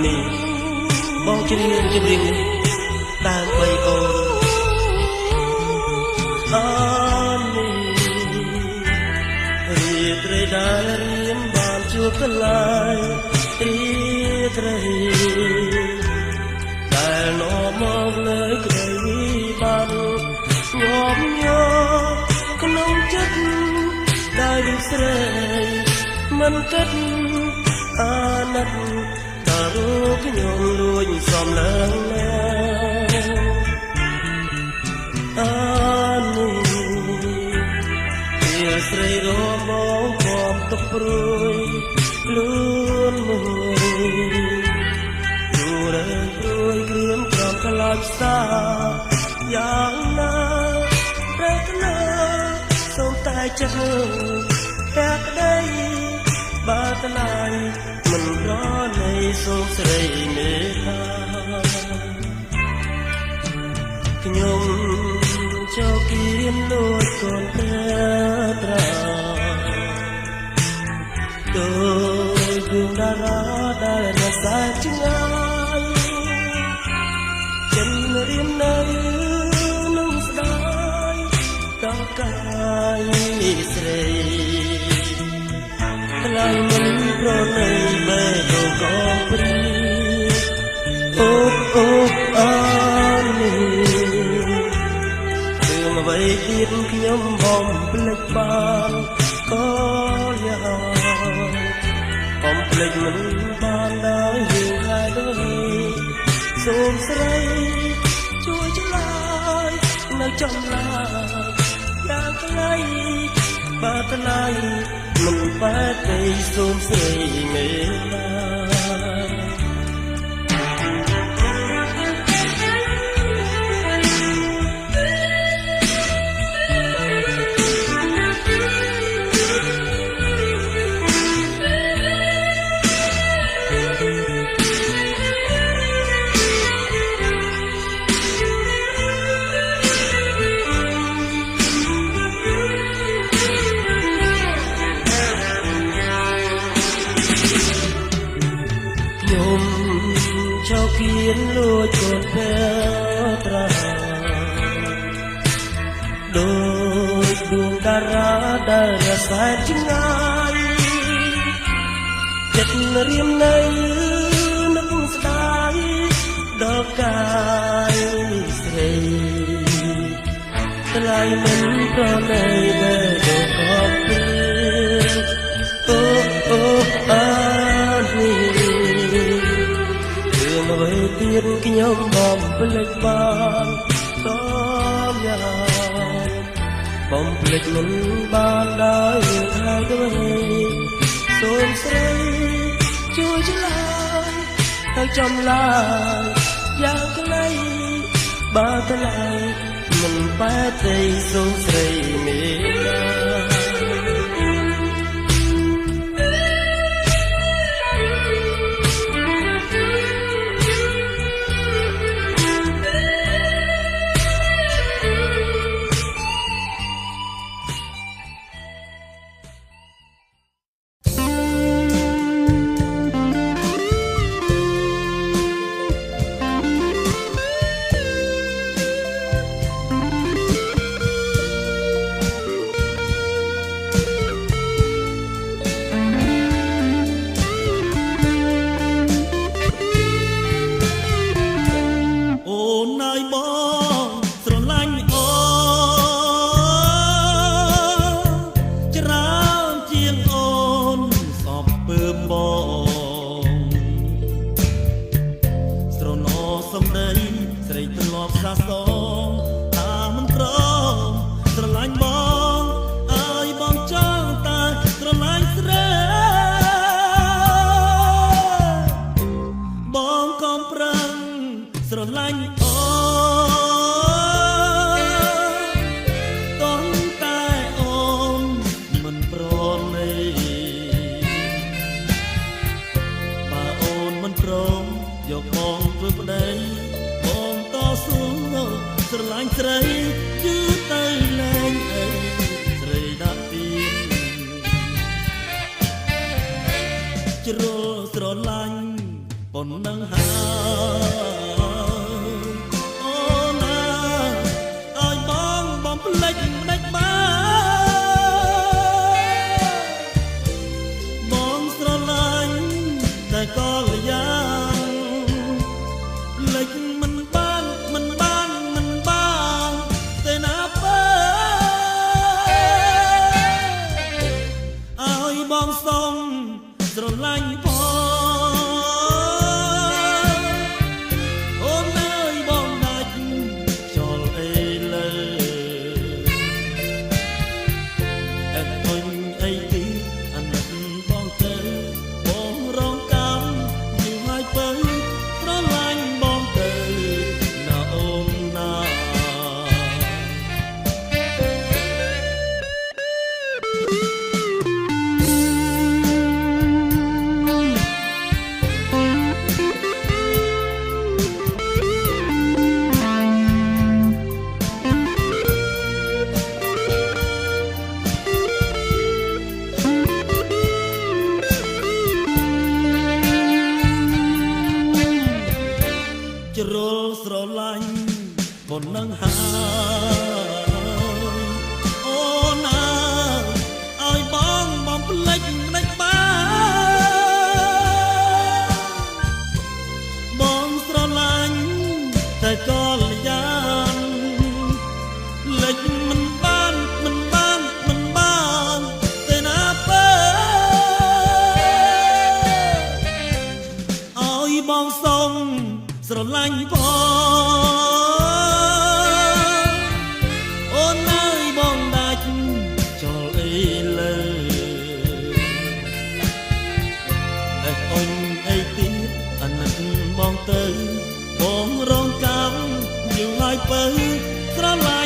នេះបងច្រៀងចម្រៀងនេះដើម្បីអូនអានេះរីត្រីដែលរៀមបានជួបកន្លែងរីត្រីដែលនាំមកលើក្តីបានញោមញោក្នុងចិត្តដែលរីស្រីមិនគិតអាណិតតារូបខ្ញុំលួចសំឡើងអានេះជាស្រីរបងបំទុកព្រួយលួនមួយយូររើព្រួយក្រៀមក្រំខ្លាចសាយ៉ាងណាប្រាថ្នាសូមតែចិត្តតែក្តីបាត់ឡាយមិនរនៃសូមស្រីមេត្តាខ្ញុំចូលគៀនលួចកូនត្រាដោយដួងតារាដែលរសាឆ្ងាយចិនរៀមនៅនឹងស្ដាយដល់កាយស្រីថ្លៃមិនប្រណីបែរទៅកងព្រីអូអូអានេះរឿងអ្វីទៀតខ្ញុំបំភ្លេចបានក៏យ៉ាងបំភ្លេចមិនបានដោយយើងហើយដូចសូមស្រីជួយឆ្លើយនៅចំឡាយយ៉ាងខ្លីបាត់ឡាយមិនបែកទេសូមស្រីមេត្តាចូលគៀនលួចកូនត្រាដោយដួងតារាដែលរសាឆ្ងាយចិត្តរៀមនៅនឹងស្ដាយដល់កាយស្រីថ្លៃមិនប្រណីបែរទៅខកព្រៀអូអូអានេះអ្វីទៀតខ្ញុំបំភ្លេចបានក៏យ៉ាងបំភ្លេចមិនបានដោយហើយដូចសូមស្រីជួយឆ្លើយហើយចំឡាយយ៉ាងខ្លីបើថ្លៃមិនបែកទេសូមស្រីមេត្តា ស្រឡាញ់ផងអូនអើយបងដាច់ចោលអីលើអេះអុញអីទៀតអាណិតបងទៅបងរងកម្មយូរហើយពើស្រឡាញ់